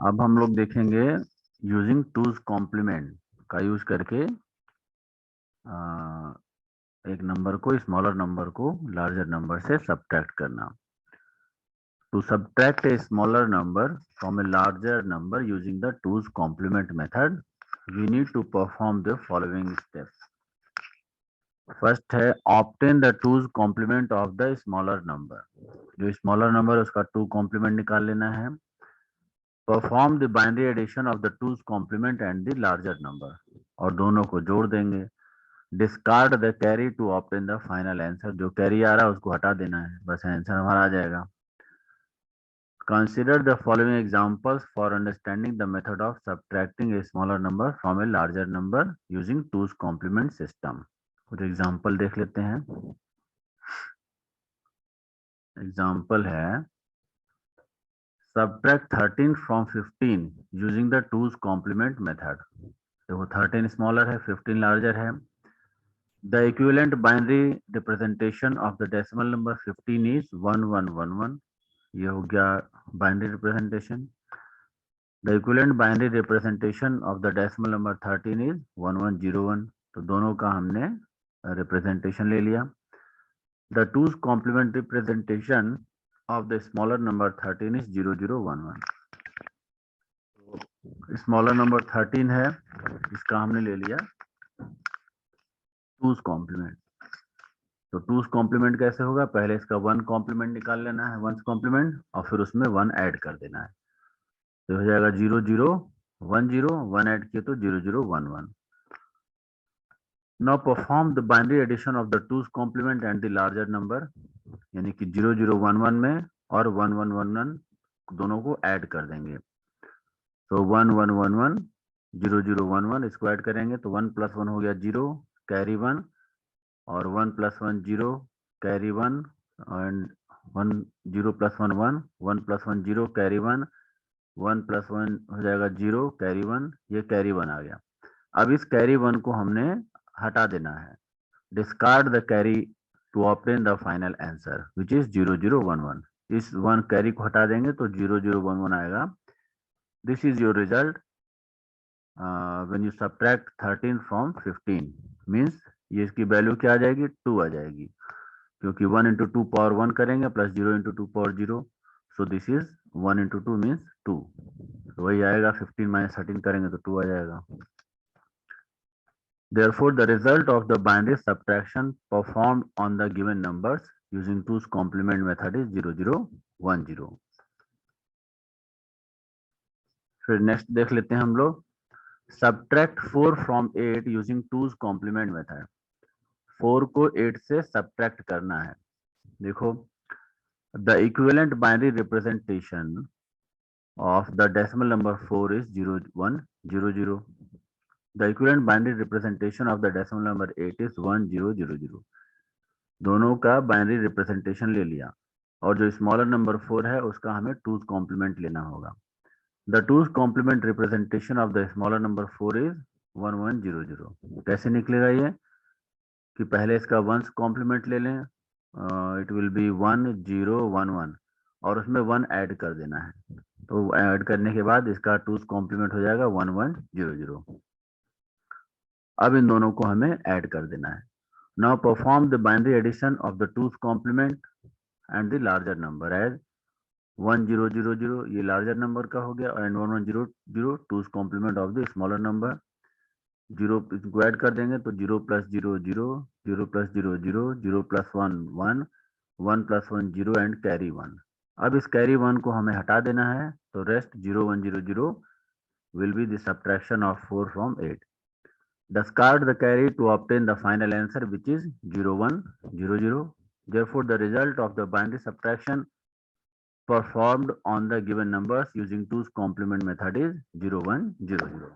अब हम लोग देखेंगे यूजिंग टूज कॉम्प्लीमेंट का यूज करके एक नंबर को स्मॉलर नंबर को लार्जर नंबर से सब्ट्रैक्ट करना। To subtract a smaller number from a larger number using the 2's complement method, we need to perform the following steps. First है obtain the 2's complement of the smaller number. जो smaller number है उसका 2 complement निकाल लेना है। Perform the binary addition of the 2's complement and the larger number, और दोनों को जोड़ देंगे। Discard the carry to obtain the final answer. जो कैरी आ रहा है उसको हटा देना है, बस आंसर हमारा आ जाएगा। Consider the following examples for understanding the method of subtracting a smaller number from a larger number using 2's complement system. कुछ एग्जाम्पल देख लेते हैं। एग्जाम्पल है subtract 13 from 15 using the 2's complement method. देखो 13 smaller है, 15 larger है। The equivalent binary representation of the decimal number 15 is 1111. ये हो गया binary representation. The equivalent binary representation of the decimal number 13 is 1101. तो दोनों का हमने रिप्रेजेंटेशन ले लिया। The 2's complement representation of the smaller number 13 is 0011. Smaller number 13 है, इसका हमने ले लिया 2's complement। तो 2's complement कैसे होगा? पहले इसका 1 complement निकाल लेना है, 1's complement, और फिर उसमें 1 ऐड कर देना है। तो हो जाएगा 0010, 1 ऐड किए तो 0011। Now perform the binary addition of the 2's complement and the larger number, यानी कि 0011 में और 1111 दोनों को ऐड कर देंगे। तो 1111 0011 इसको ऐड करेंगे तो 1 + 1 हो गया 0, कैरी 1, और 1 + 1 0, कैरी 1, एंड 1 0 + 1 1, 1 + 1 0, कैरी 1, 1 + 1 हो जाएगा 0, कैरी 1, ये कैरी 1 आ गया। अब इस कैरी 1 को हमने हटा देना है। Discard the carry to obtain the final answer which is 0011। इस 1 कैरी को हटा देंगे तो 0011 आएगा। This is your result when you subtract 13 from 15। Means ये इसकी वैल्यू क्या आ जाएगी? 2 आ जाएगी, क्योंकि 1 × 2 पावर 1 करेंगे plus 0 × 2 power 0। So this is 1 × 2 means 2। तो वही आएगा, 15 - 13 करेंगे तो 2 आ जाएगा। Therefore, the result of the binary subtraction performed on the given numbers using 2's complement method is 0010. फिर नेक्स्ट देख लेते हैं हम लोग। Subtract 4 from 8 using 2's complement method. 4 को 8 से subtract करना है। देखो, the equivalent binary representation of the decimal number 4 is 0100. The equivalent binary representation of the decimal number 8 is 1000. दोनों का बाइनरी रिप्रेजेंटेशन ले लिया, और जो स्मॉलर नंबर 4 है उसका हमें 2's कॉम्प्लीमेंट लेना होगा। The 2's complement representation of the smaller number 4 is 1100। कैसे निकलेगा ये? कि पहले इसका 1's कॉम्प्लीमेंट ले लें, इट विल बी 1011, और उसमें 1 ऐड कर देना है। तो ऐड करने के बाद इसका 2's कॉम्प्लीमेंट हो जाएगा 1100। अब इन दोनों को हमें ऐड कर देना है। Now perform the binary addition of the 2's complement and the larger number as 1000, ये larger number का हो गया, and 1100 2's complement of the smaller number। 0 इसको ऐड कर देंगे तो 0 + 0 0, 0 + 0 0, 0 + 1 1, 1 + 1 0 एंड कैरी 1। अब इस कैरी 1 को हमें हटा देना है, तो rest 0100 will be the subtraction of 4 from 8. Discard the carry to obtain the final answer, which is 0100. Therefore, the result of the binary subtraction performed on the given numbers using 2's complement method is 0100.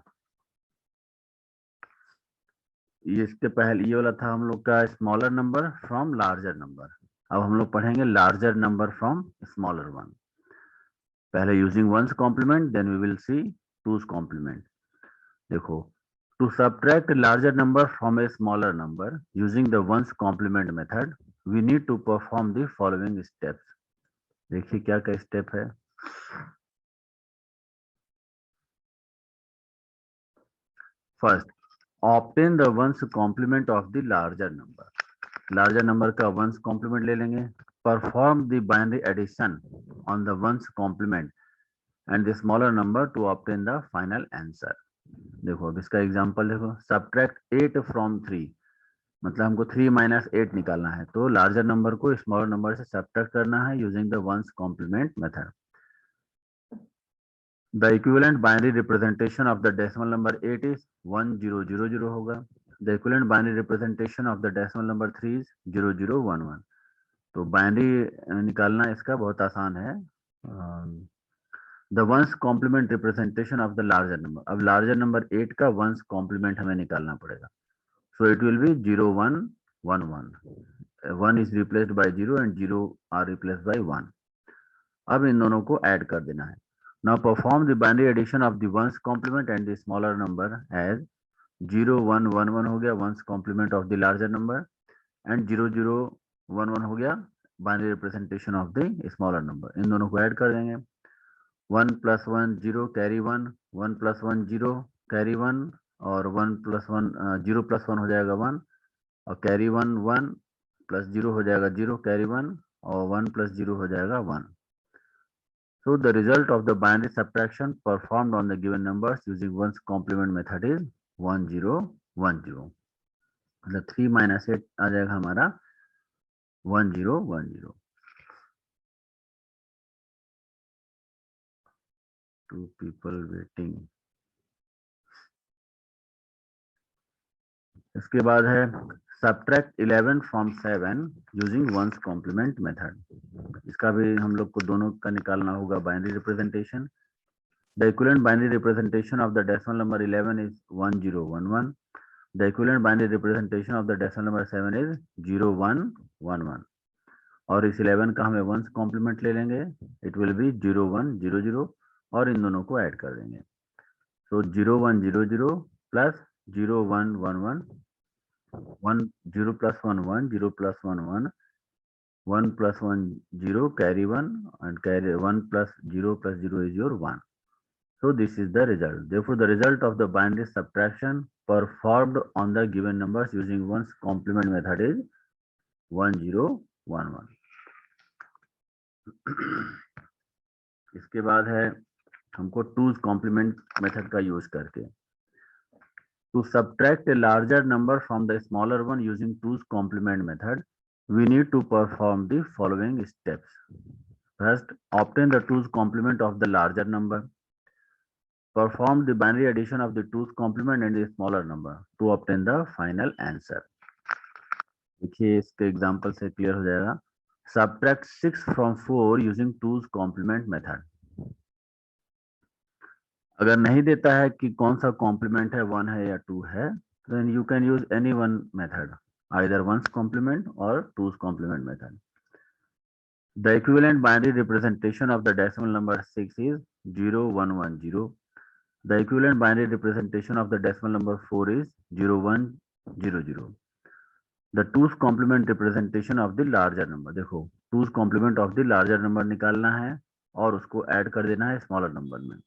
इसके पहले ये वाला था हम लोग का smaller number from larger number. अब हम लोग पढ़ेंगे larger number from smaller one. पहले using 1's complement, then we will see 2's complement। देखो, to subtract a larger number from a smaller number using the 1's complement method, we need to perform the following steps. देखिए क्या क्या step है। First obtain the once complement of the larger number का ones complement ले लेंगे. Perform the binary addition on the once complement and the smaller number to obtain the final answer. देखो अब इसका एग्जांपल देखो. सब्ट्रैक्ट 8 फ्रॉम 3, मतलब हमको 3 minus 8 निकालना है, तो लार्जर नंबर को स्मॉलर नंबर से सब्ट्रैक्ट करना है using the once complement method. The equivalent binary representation of the decimal number 8 is 1000 होगा. The equivalent binary representation of the decimal number 3 is 0011. तो बाइनरी निकालना इसका बहुत आसान है. The ones complement representation of the larger number. अब larger number 8 का ones complement हमें निकालना पड़ेगा. So it will be 0111. 1 is replaced by 0 and 0 are replaced by 1. अब इन दोनों को ऐड कर देना है. Now perform the binary addition of the ones complement and the smaller number as 0111 हो गया ones complement of the larger number and 0011 हो गया binary representation of the smaller number. इन दोनों को ऐड कर देंगे. 1 + 1 0 कैरी 1, 1 + 1 0 कैरी 1 और 1 + 1 0 + 1 हो जाएगा 1 और कैरी 1 1 + 0 हो जाएगा 0 कैरी 1 और 1 + 0 हो जाएगा 1. So the result of the binary subtraction performed on the given numbers using ones complement method is 1010. मतलब 3 - 8 आ जाएगा हमारा 1010. 2 people waiting. इसके बाद है subtract 11 from 7 using ones complement method. इसका भी हम लोग को दोनों का निकालना होगा binary representation. The equivalent binary representation of the decimal number 11 is 1011. The equivalent binary representation of the decimal number 7 is 0111. और इस 11 का हमें वंस कॉम्प्लीमेंट ले लेंगे. इट विल बी 0100 और इन दोनों को ऐड कर देंगे. सो 0100 plus 0111 1 0 + 1 1 0 + 1 1 1 + 1 0 carry 1 and carry 1 + 0 + 0 is your 1. So this is the result. Therefore, the result of the binary subtraction performed on the given numbers using ones complement method is 1011. इसके बाद है हमको twos complement method का use करके to subtract a larger number from the smaller one using two's complement method, we need to perform the following steps. First, obtain the two's complement of the larger number. Perform the binary addition of the two's complement and the smaller number to obtain the final answer. देखिए इसके example से clear हो जाएगा. Subtract 6 from 4 using two's complement method. अगर नहीं देता है कि कौन सा कॉम्प्लीमेंट है 1 है या 2 है, then you can use any one method, either one's complement or two's complement method. The equivalent binary representation of the decimal number 6 is 0110. The equivalent binary representation of the decimal number 4 is 0100. The two's complement representation of the larger number. देखो two's complement of the larger number निकालना है और उसको add कर देना है smaller number में.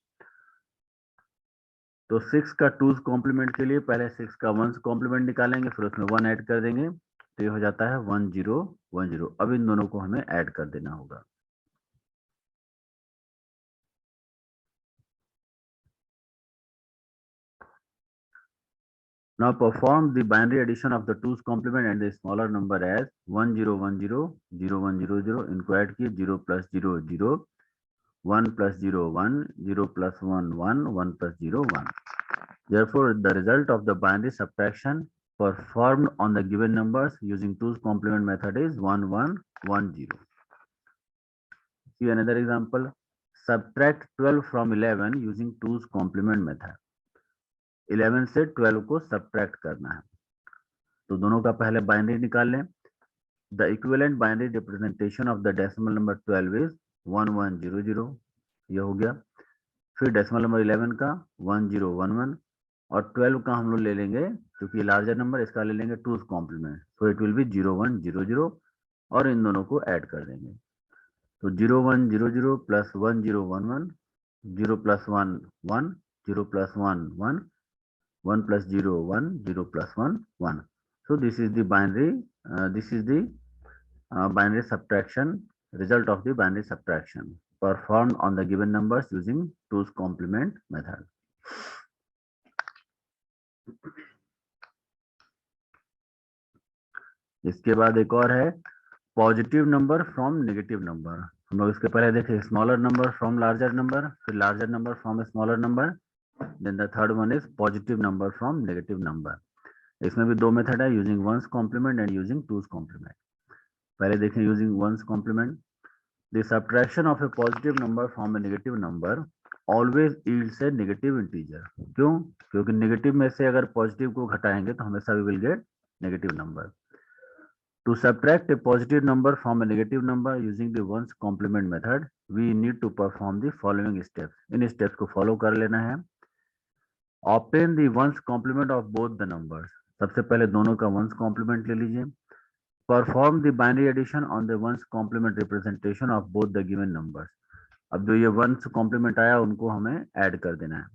तो 6 का टूज कॉम्प्लीमेंट के लिए पहले 6 का वंस कॉम्प्लीमेंट निकालेंगे, फिर उसमें 1 ऐड कर देंगे, तो ये हो जाता है 1010. अब इन दोनों को हमें ऐड कर देना होगा. Now perform the binary addition of the two's complement and the smaller number as 1010 0100. इनको ऐड किए 0 + 0 0 1 + 0 1 0 + 1 1 1 + 0 1. Therefore, the result of the binary subtraction performed on the given numbers using two's complement method is 1110. See another example. Subtract 12 from 11 using two's complement method. 11 से 12 को subtract करना है, तो दोनों का पहले binary निकाल लें. The equivalent binary representation of the decimal number 12 is 1100. ये हो गया. फिर डेसिमल नंबर 11 का 1011 और 12 का हम लोग ले लेंगे क्योंकि लार्जर नंबर, इसका ले लेंगे two's complement, so it will be 0100 और इन दोनों को ऐड कर देंगे. तो 0100 + 1011 0 + 1 1 0 + 1 1 1 plus 0 1, 0 plus 1 1. So this is the binary binary subtraction, result of the binary subtraction performed on the given numbers using 2's complement method. इसके बाद एक और है positive number from negative number. हम लोग इसके पहले देखे smaller number from larger number, फिर larger number from smaller number, then the third one is positive number from negative number. इसमें भी दो मेथड है, using one's complement and using two's complement. पहले देखें using one's complement. The subtraction of a positive number from a negative number always yields a negative integer. क्यों? क्योंकि negative में से अगर पॉजिटिव को घटाएंगे तो हमेशा we will get negative number. To subtract a positive number from a negative number using the ones complement method, we need to perform the following steps. In steps को follow कर लेना है। Obtain the ones complement of both the numbers. सबसे पहले दोनों का ones complement ले लीजिए। Perform the binary addition on the ones complement representation of both the given numbers. अब जो ये ones complement आया उनको हमें add कर देना है।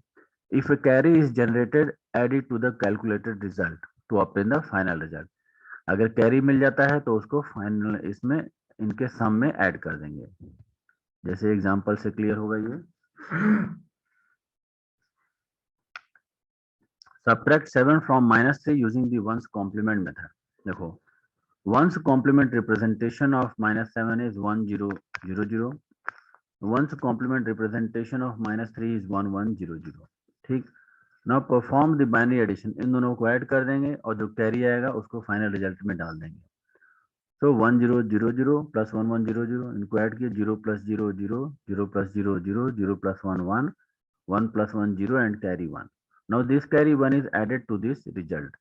If a carry is generated, add it to the calculated result to obtain the final result. अगर कैरी मिल जाता है तो उसको फाइनल इसमें इनके सम में ऐड कर देंगे। जैसे एग्जांपल से क्लियर होगा ये। Subtract 7 from -3 using the once complement method. देखो one's complement representation of -7 is 1 0 0 0। Once complement representation of -3 is 1 1 0 0। ठीक। Now perform the binary addition. इन दोनों को ऐड कर देंगे और जो कैरी आएगा उसको फाइनल रिजल्ट में डाल देंगे। तो 1 0 0 0 प्लस 1 1 0 0 इनको ऐड किए 0 plus 0 0 0 plus 0 0 0 plus 1 1 1 plus 1 0 and carry 1। Now this carry 1 is added to this result.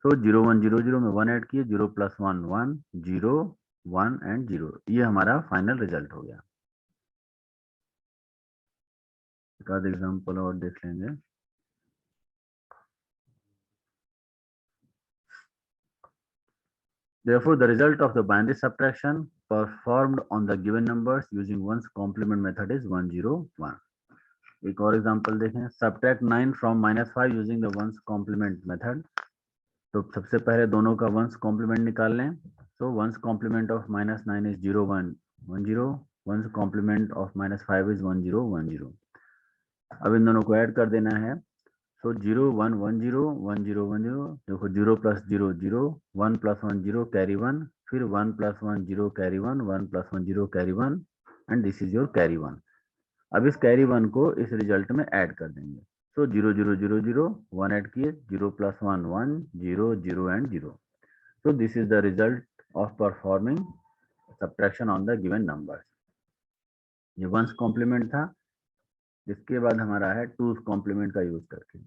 So 0 1 0 0 में 1 ऐड किए 0 प्लस 1 1 0 1 एंड 0। ये हमारा फाइनल रिजल्ट हो गया। एक आध एग्जाम्पल और देख लेंगे। Therefore, the result of the binary subtraction performed on the given numbers using ones complement method is 1 0 1। एक और एग्जांपल देखें। Subtract 9 from -5 using the once complement method. तो सबसे पहले दोनों का वंस कॉम्प्लीमेंट निकाल लें। तो ones complement of -9 is 0 1 1 0। Once complement of -5 is 1 0 1 0। अब इन दोनों को ऐड कर देना है। सो 0 1 1 0 1 0 1 0। देखो 0 प्लस 0 0 1 प्लस 1 0 कैरी 1, फिर 1 plus 1 0 carry 1 1 plus 1 0 carry 1 and this is your carry 1। अब इस कैरी 1 को इस रिजल्ट में ऐड कर देंगे। सो 0 0 0 0 1 ऐड किए 0 plus 1 1 0 0 and 0। So this is the result of performing subtraction on the given numbers. ये वंस कॉम्प्लीमेंट था। इसके बाद हमारा है टूज कॉम्प्लीमेंट का यूज करके।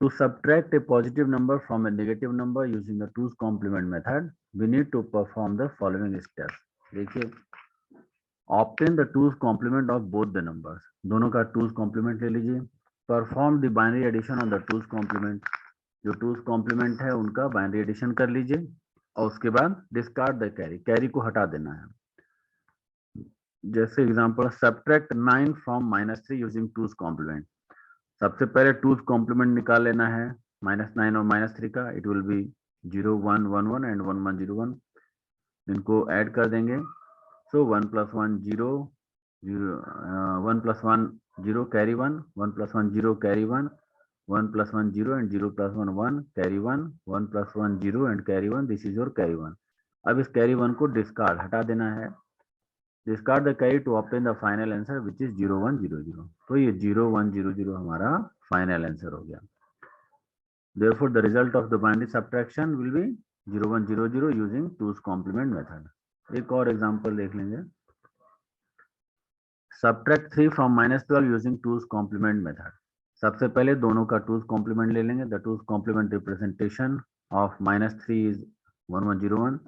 To subtract a positive number from a negative number using the 2's complement method, we need to perform the following steps. देखिए, obtain the 2's complement of both the numbers. दोनों का 2's complement ले लीजिए। Perform the binary addition on the 2's complement. जो 2's complement है उनका binary addition कर लीजिए और उसके बाद discard the carry. कैरी को हटा देना है। जैसे example subtract 9 from -3 using 2's complement. सबसे पहले 2's कॉम्प्लीमेंट निकाल लेना है -9 और -3 का। It will B 0 1 1 1 and 1 1 0 1। इनको ऐड कर देंगे। सो 1 plus 1 0 0 1 plus 1 0 carry 1 1 plus 1 0 carry 1 1 plus 1 0 and 0 plus 1 1 carry 1 1 plus 1 0 and carry 1। This is your carry 1। अब इस कैरी 1 को डिस्कार्ड हटा देना है। Discard the carry to obtain the final answer which is 0 1 0 0। तो ये 0 1 0 0 हमारा फाइनल आंसर हो गया। Therefore, the result of the binary subtraction will be 0 1 0 0 using 2's complement method। एक और एग्जांपल देख लेंगे। Subtract 3 from -12 using 2's complement method। सबसे पहले दोनों का 2's complement ले लेंगे। The 2's complement representation of -3 is 1 1 0 1।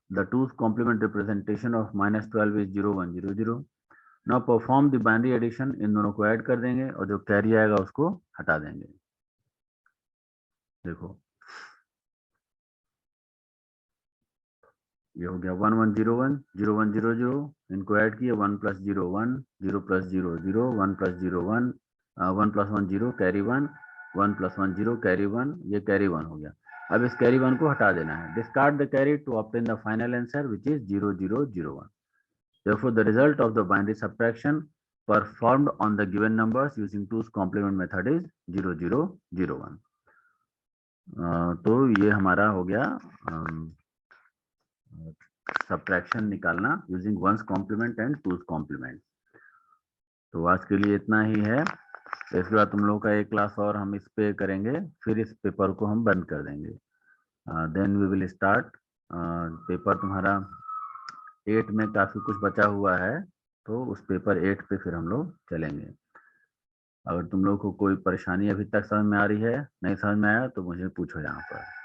The 2's complement representation of -12 is 0 1 0 0। Now perform the binary addition। इन दोनों को ऐड कर देंगे और जो कैरी आएगा उसको हटा देंगे। देखो ये हो गया 1 1 0 1 0 1 0 0। इनको ऐड किए 1 plus 0 1 0 plus 0 0 1 plus 0 1 1 plus 1 0 carry 1 1 + 1 0, carry 1, ये कैरी 1 हो गया। अब इस कैरी 1 को हटा देना है। Discard the carry to obtain the final answer which is 0 0 0 1। Therefore, the result of the binary subtraction performed on the given numbers using 2's complement method is 0 0 0 1। तो ये हमारा हो गया सब्ट्रैक्शन निकालना using 1's complement and 2's complement। तो आज के लिए इतना ही है। इसके बाद तुम लोगों का एक क्लास और हम इस पे करेंगे, फिर इस पेपर को हम बंद कर देंगे। Then we will start paper तुम्हारा 8 में काफी कुछ बचा हुआ है, तो उस पेपर 8 पे फिर हम लोग चलेंगे। अगर तुम लोग को कोई परेशानी अभी तक समझ में आ रही है, नहीं समझ में आया तो मुझे पूछो यहाँ पर।